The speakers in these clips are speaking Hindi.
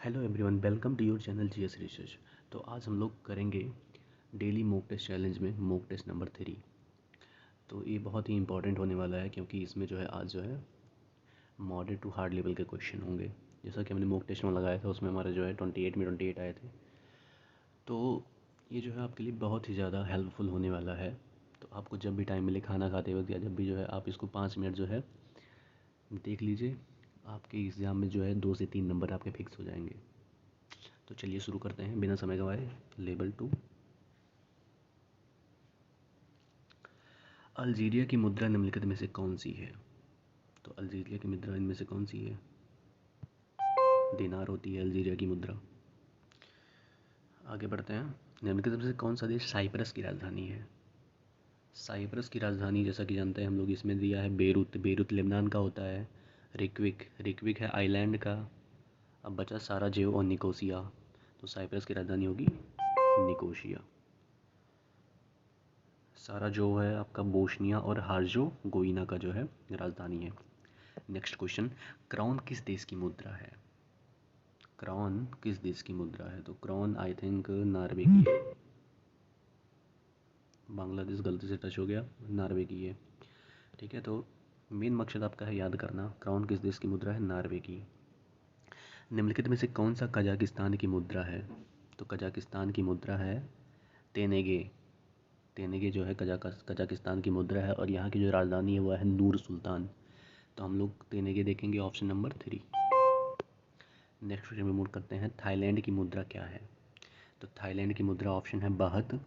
Hello everyone, welcome to your channel GS research. तो आज हम लोग करेंगे डेली मॉक टेस्ट चैलेंज में मॉक टेस्ट नंबर 3। तो ये बहुत ही इंपॉर्टेंट होने वाला है क्योंकि इसमें जो है आज जो है मॉडरेट टू हार्ड लेवल के क्वेश्चन होंगे। जैसा कि हमने मॉक टेस्ट में लगाया था उसमें हमारे जो है 28 में 28 आए थे। तो ये जो है आपके लिए बहुत ही ज़्यादा हेल्पफुल होने वाला है। तो आपको जब भी टाइम मिले खाना खाते वक्त या जब भी जो है आप इसको 5 मिनट जो है देख लीजिए, आपके एग्ज़ाम में जो है 2 से 3 नंबर आपके फिक्स हो जाएंगे। तो चलिए शुरू करते हैं बिना समय गंवाए। लेवल 2। अल्जीरिया की मुद्रा निम्नलिखित में से कौन सी है? तो अल्जीरिया की मुद्रा इनमें से कौन सी है? दिनार होती है अल्जीरिया की मुद्रा। आगे बढ़ते हैं। निम्नलिखित में से कौन सा देश साइप्रस की राजधानी है? साइप्रस की राजधानी जैसा कि जानते हैं हम लोग, इसमें दिया है बेरूत। बेरूत लेबनान का होता है। रिक्विक रिक्विक है आइलैंड का। अब बचा साराजेवो और निकोसिया। तो साइप्रस की राजधानी होगी निकोसिया। सारा जो है आपका बोस्निया और हार्जोगोविना का जो है राजधानी है। नेक्स्ट क्वेश्चन, क्राउन किस देश की मुद्रा है? क्राउन किस देश की मुद्रा है? तो क्राउन आई थिंक नॉर्वे की है। बांग्लादेश गलती से टच हो गया, नॉर्वे की है। ठीक है, तो मेन मकसद आपका है याद करना, क्राउन किस देश की मुद्रा है? नॉर्वे की। निम्नलिखित में से कौन सा कजाकिस्तान की मुद्रा है? तो कजाकिस्तान की मुद्रा है तेनेगे। तेनेगे जो है कजाकिस्तान की मुद्रा है और यहाँ की जो राजधानी है वह है नूर सुल्तान। तो हम लोग तेनेगे देखेंगे, ऑप्शन नंबर 3। नेक्स्ट क्वेश्चन में मूव करते हैं। थाईलैंड की मुद्रा क्या है? तो थाईलैंड की मुद्रा ऑप्शन है बाहत,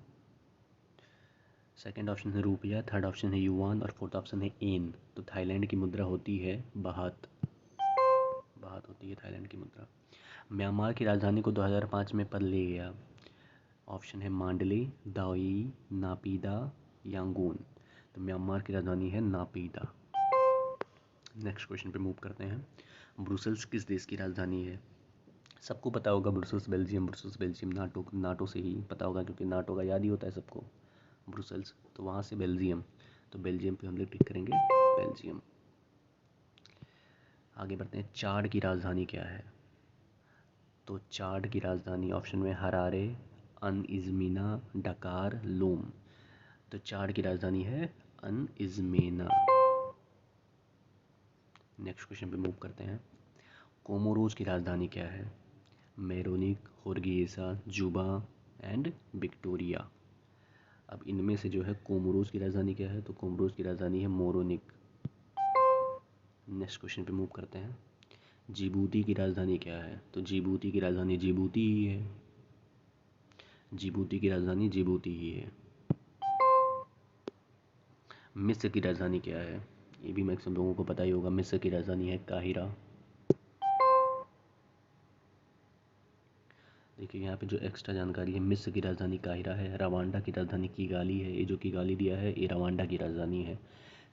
सेकंड ऑप्शन है रुपया, थर्ड ऑप्शन है युआन और फोर्थ ऑप्शन है एन। तो थाईलैंड की मुद्रा होती है बाहत। बाहत होती है थाईलैंड की मुद्रा। म्यांमार की राजधानी को 2005 में पद ले गया। ऑप्शन है मांडले, दाओई, नापीदा, यांगून। तो म्यांमार की राजधानी है नापीदा। नेक्स्ट क्वेश्चन पे मूव करते हैं। ब्रुसेल्स किस देश की राजधानी है? सबको पता होगा Brussels Belgium. Brussels Belgium NATO से ही पता होगा क्योंकि नाटो का याद ही होता है सबको। ब्रुसेल्स तो वहाँ से बेल्जियम। तो बेल्जियम पे हम लोग टिक करेंगे बेल्जियम। आगे बढ़ते हैं। चाड की राजधानी क्या है? तो चाड की राजधानी ऑप्शन में हरारे, अनइजमीना, डकार, लोम। तो चाड की राजधानी है अनइजमेना। नेक्स्ट क्वेश्चन पे मूव करते हैं। कोमोरोज की राजधानी क्या है? मेरोनिक, होर्गिएसा, जुबा एंड विक्टोरिया। अब इनमें से जो है कोमोरोज की राजधानी क्या है? तो कोमोरोज की राजधानी है मोरोनिक। नेक्स्ट क्वेश्चन पे मूव करते हैं। जिबूती की राजधानी क्या है? तो जिबूती की राजधानी जिबूती ही है। जिबूती की राजधानी जिबूती ही है। मिस्र की राजधानी क्या है? ये भी मैक्सिमम लोगों को पता ही होगा। मिस्र की राजधानी है काहिरा। देखिए यहाँ पे जो एक्स्ट्रा जानकारी है, मिस्र की राजधानी काहिरा है। रवांडा की राजधानी किगाली है। ये जो किगाली दिया है ये रवांडा की राजधानी है।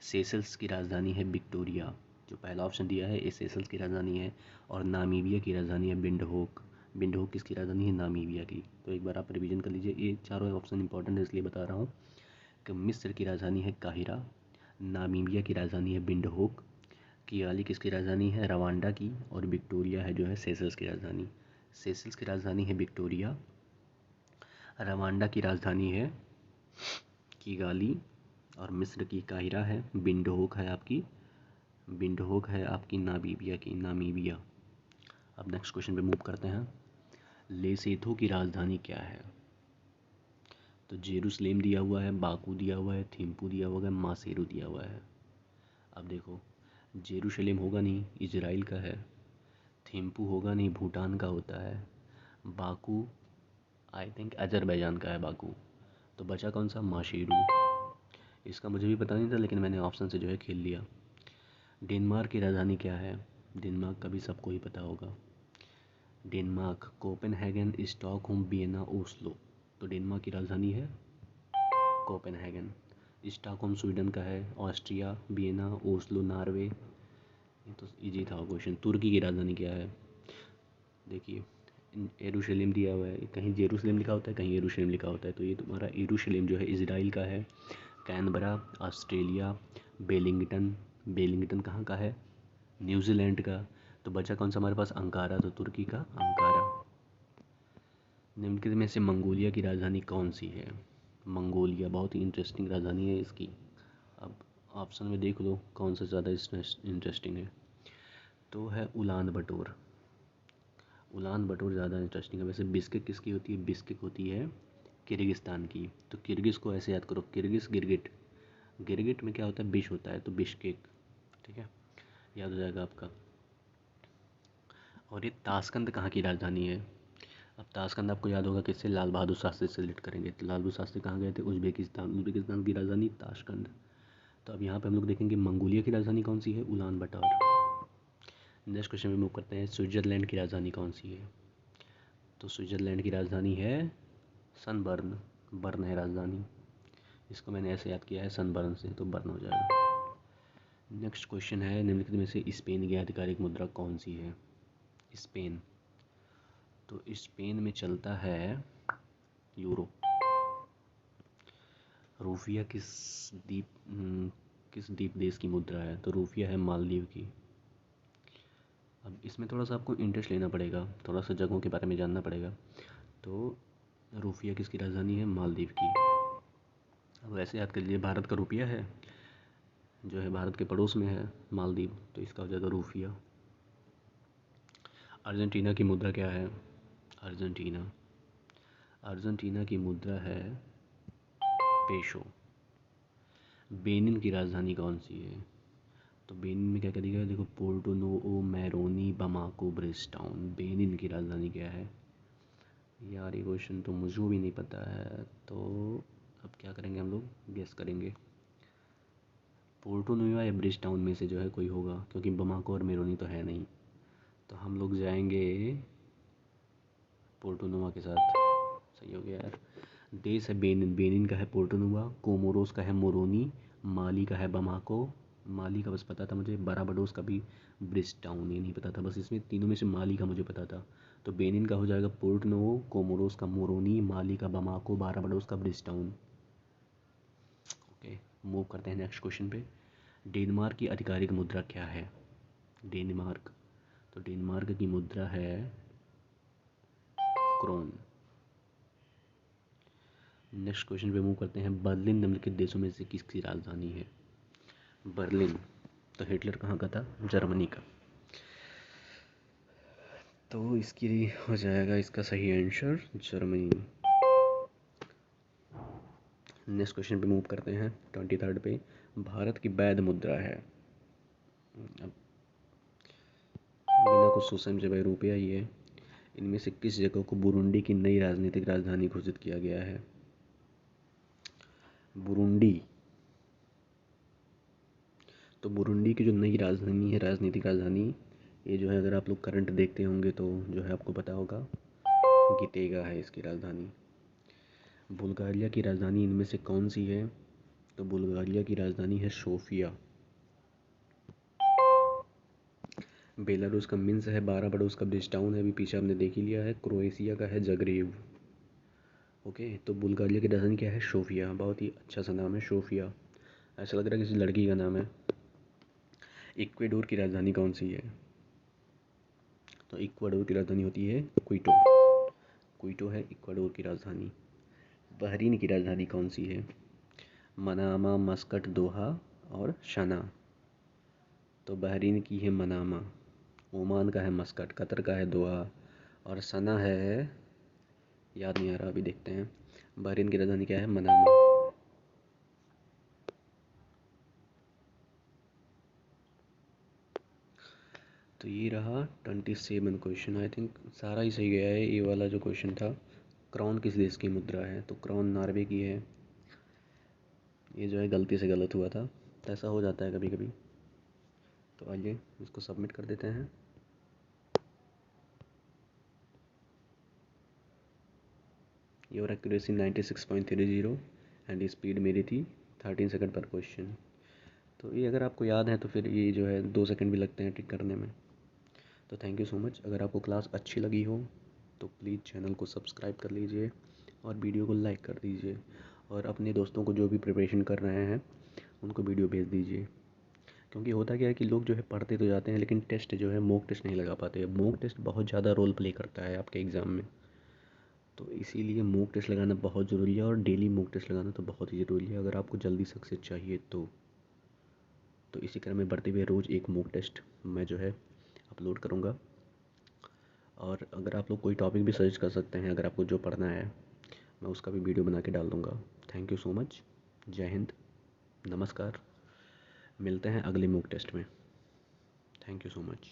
सेशल्स की राजधानी है विक्टोरिया। जो पहला ऑप्शन दिया है ये सेशल्स की राजधानी है। और नामीबिया की राजधानी है विंडहोक। विंडहोक किसकी राजधानी है? नामीबिया की। तो एक बार आप रिवीजन कर लीजिए, ये चारों ऑप्शन इंपॉर्टेंट है इसलिए बता रहा हूँ कि मिस्र की राजधानी है काहिरा, नामीबिया की राजधानी है विंडहोक, किगाली किसकी राजधानी है? रवांडा की, और विक्टोरिया है जो है सेशल्स की राजधानी। सेशल्स की राजधानी है विक्टोरिया, रवांडा की राजधानी है किगाली और मिस्र की काहिरा है। विंडहोक है आपकी नामीबिया। अब नेक्स्ट क्वेश्चन पे मूव करते हैं। लेसेथो की राजधानी क्या है? तो जेरूसलेम दिया हुआ है, बाकू दिया हुआ है, थिम्पू दिया हुआ है, मासेरू दिया हुआ है। अब देखो, जेरूशलेम होगा नहीं, इजराइल का है। थिम्पू होगा नहीं, भूटान का होता है। बाकू आई थिंक अजरबैजान का है बाकू। तो बचा कौन सा? माशेरू। इसका मुझे भी पता नहीं था लेकिन मैंने ऑप्शन से जो है खेल लिया। डेनमार्क की राजधानी क्या है? डेनमार्क का भी सबको ही पता होगा। Denmark Copenhagen, Stockholm, Vienna, Oslo. तो डेनमार्क की राजधानी है कोपेनहेगन। स्टॉकहोम स्वीडन का है, ऑस्ट्रिया, वियना, ओस्लो नॉर्वे। ये तो इजी था क्वेश्चन। तुर्की की राजधानी क्या है? देखिए यरूशलेम दिया हुआ है, कहीं जेरूशलेम लिखा होता है कहीं यरूशलेम लिखा होता है। तो ये तुम्हारा यरूशलेम जो है इजराइल का है। कैनबरा ऑस्ट्रेलिया, बेलिंगटन, बेलिंगटन कहाँ का है? न्यूजीलैंड का। तो बचा कौन सा हमारे पास, अंकारा, तो तुर्की का अंकारा। निम्नलिखित में से मंगोलिया की राजधानी कौन सी है? मंगोलिया बहुत ही इंटरेस्टिंग राजधानी है इसकी। अब ऑप्शन में देख लो कौन सा ज़्यादा इंटरेस्टिंग है। तो है उलान बटोर। उलान बटोर ज़्यादा इंटरेस्टिंग है। वैसे बिस्किक किसकी होती है? बिस्किक होती है किर्गिस्तान की। तो किर्गिज को ऐसे याद करो, किर्गिज गिरगिट। गिरगिट में क्या होता है? बिश होता है, तो बिश्केक। ठीक है, याद हो जाएगा आपका। और ये ताशकंद कहाँ की राजधानी है? अब ताशकंद आपको याद होगा किससे? लाल बहादुर शास्त्री से रिलेट करेंगे। तो लाल बहादुर शास्त्री कहाँ गए थे? उज्बेकिस्तान। उज्बेकिस्तान की राजधानी ताशकंद। तो अब यहाँ पे हम लोग देखेंगे मंगोलिया की राजधानी कौन सी है? उलान बटोर। नेक्स्ट क्वेश्चन में मूव करते हैं, स्विट्जरलैंड की राजधानी कौन सी है? तो स्विट्जरलैंड की राजधानी है सनबर्न। बर्न है राजधानी। इसको मैंने ऐसे याद किया है सनबर्न से, तो बर्न हो जाएगा। नेक्स्ट क्वेश्चन है, निम्नलिखित में से स्पेन की आधिकारिक मुद्रा कौन सी है? स्पेन, तो स्पेन में चलता है यूरो। रूफिया किस द्वीप देश की मुद्रा है? तो रूफिया है मालदीव की। अब इसमें थोड़ा सा आपको इंटरेस्ट लेना पड़ेगा, थोड़ा सा जगहों के बारे में जानना पड़ेगा। तो रूफिया किसकी राजधानी है? मालदीव की। अब ऐसे याद कर लीजिए, भारत का रुपया है जो है भारत के पड़ोस में है मालदीव, तो इसका हो जाएगा रूफिया। अर्जेंटीना की मुद्रा क्या है? अर्जेंटीना, अर्जेंटीना की मुद्रा है पेशो। बेनिन की राजधानी कौन सी है? तो बेनिन में क्या क्या दिखा है? देखो, Porto Novo, Moroni, Bamako, Bridgetown. Benin की राजधानी क्या है? यार ये क्वेश्चन तो मुझे भी नहीं पता है, तो अब क्या करेंगे हम लोग, गेस करेंगे। पोर्टो नोवा या ब्रिजटाउन में से जो है कोई होगा, क्योंकि बमाको और मेरोनी तो है नहीं। तो हम लोग जाएंगे पोर्टो नोवा के साथ। सही हो गया यार। देश है बेनिन, बेनिन का है पोर्टो नोवा, कोमोरोस का है मोरोनी, माली का है बमाको। माली का बस पता था मुझे, बाराबाडोस का भी ब्रिजटाउन, ये नहीं पता था। बस इसमें तीनों में से माली का मुझे पता था। तो बेनिन का हो जाएगा पोर्ट नोवो, कोमोरोस का मोरोनी, माली का बमाको, बाराबाडोस का ब्रिजटाउन। ओके, मूव करते हैं नेक्स्ट क्वेश्चन पे। डेनमार्क की आधिकारिक मुद्रा क्या है? डेनमार्क, तो डेनमार्क की मुद्रा है क्रोन। नेक्स्ट क्वेश्चन पे मूव करते हैं, बर्लिन निम्नलिखित देशों में से किसकी राजधानी है? बर्लिन, तो हिटलर कहाँ का था? जर्मनी का। तो इसकी हो जाएगा इसका सही आंसर जर्मनी। नेक्स्ट क्वेश्चन पे मूव करते हैं 23rd पे। भारत की वैध मुद्रा है, अब बिना कुछ सोच समझे भाई, रुपया ही है। इनमें से किस जगह को बुरुंडी की नई राजनीतिक राजधानी घोषित किया गया है? बुरुंडी, तो बुरुंडी की जो नई राजधानी है, राजनीतिक राजधानी, ये जो है अगर आप लोग करंट देखते होंगे तो जो है आपको पता होगा, गितेगा है इसकी राजधानी। बुल्गारिया की राजधानी इनमें से कौन सी है? तो बुल्गारिया की राजधानी है सोफिया। बेलारूस का मिन्स्क है, बाराबाडोस का ब्रिजटाउन है, अभी पीछे आपने देख ही लिया है। क्रोएशिया का है जगरेव। ओके, तो बुल्गारिया की राजधानी क्या है? सोफिया। बहुत ही अच्छा सा नाम है सोफिया, ऐसा लग रहा है किसी लड़की का नाम है। इक्वेडोर की राजधानी कौन सी है? तो इक्वाडोर की राजधानी होती है क्विटो। क्विटो है इक्वाडोर की राजधानी। बहरीन की राजधानी कौन सी है? मनामा, मस्कट, दोहा और शना। तो बहरीन की है मनामा, ओमान का है मस्कट, कतर का है दोहा और सना है, याद नहीं आ रहा, अभी देखते हैं। बहरीन की राजधानी क्या है? मनामा। तो ये रहा 27 क्वेश्चन। आई थिंक सारा ही सही गया है। ये वाला जो क्वेश्चन था, क्राउन किस देश की मुद्रा है? तो क्राउन नॉर्वे की है। ये जो है गलती से गलत हुआ था, तो ऐसा हो जाता है कभी कभी। तो आइए इसको सबमिट कर देते हैं। योर एक्यूरेसी 96.30 एंड स्पीड मेरी थी 13 सेकंड पर क्वेश्चन। तो ये अगर आपको याद है तो फिर ये जो है 2 सेकंड भी लगते हैं टिक करने में। तो थैंक यू सो मच। अगर आपको क्लास अच्छी लगी हो तो प्लीज़ चैनल को सब्सक्राइब कर लीजिए और वीडियो को लाइक कर दीजिए, और अपने दोस्तों को जो भी प्रिपरेशन कर रहे हैं उनको वीडियो भेज दीजिए, क्योंकि होता क्या है कि लोग जो है पढ़ते तो जाते हैं लेकिन टेस्ट जो है मॉक टेस्ट नहीं लगा पाते। मॉक टेस्ट बहुत ज़्यादा रोल प्ले करता है आपके एग्ज़ाम में, तो इसीलिए मॉक टेस्ट लगाना बहुत ज़रूरी है और डेली मॉक टेस्ट लगाना तो बहुत ही ज़रूरी है अगर आपको जल्दी सक्सेस चाहिए तो इसी क्रम में बढ़ते हुए रोज़ एक मॉक टेस्ट मैं जो है अपलोड करूँगा। और अगर आप लोग कोई टॉपिक भी सजेस्ट कर सकते हैं, अगर आपको जो पढ़ना है मैं उसका भी वीडियो बना के डाल दूँगा। Thank you so much. जय हिंद, नमस्कार। मिलते हैं अगले मॉक टेस्ट में। Thank you so much.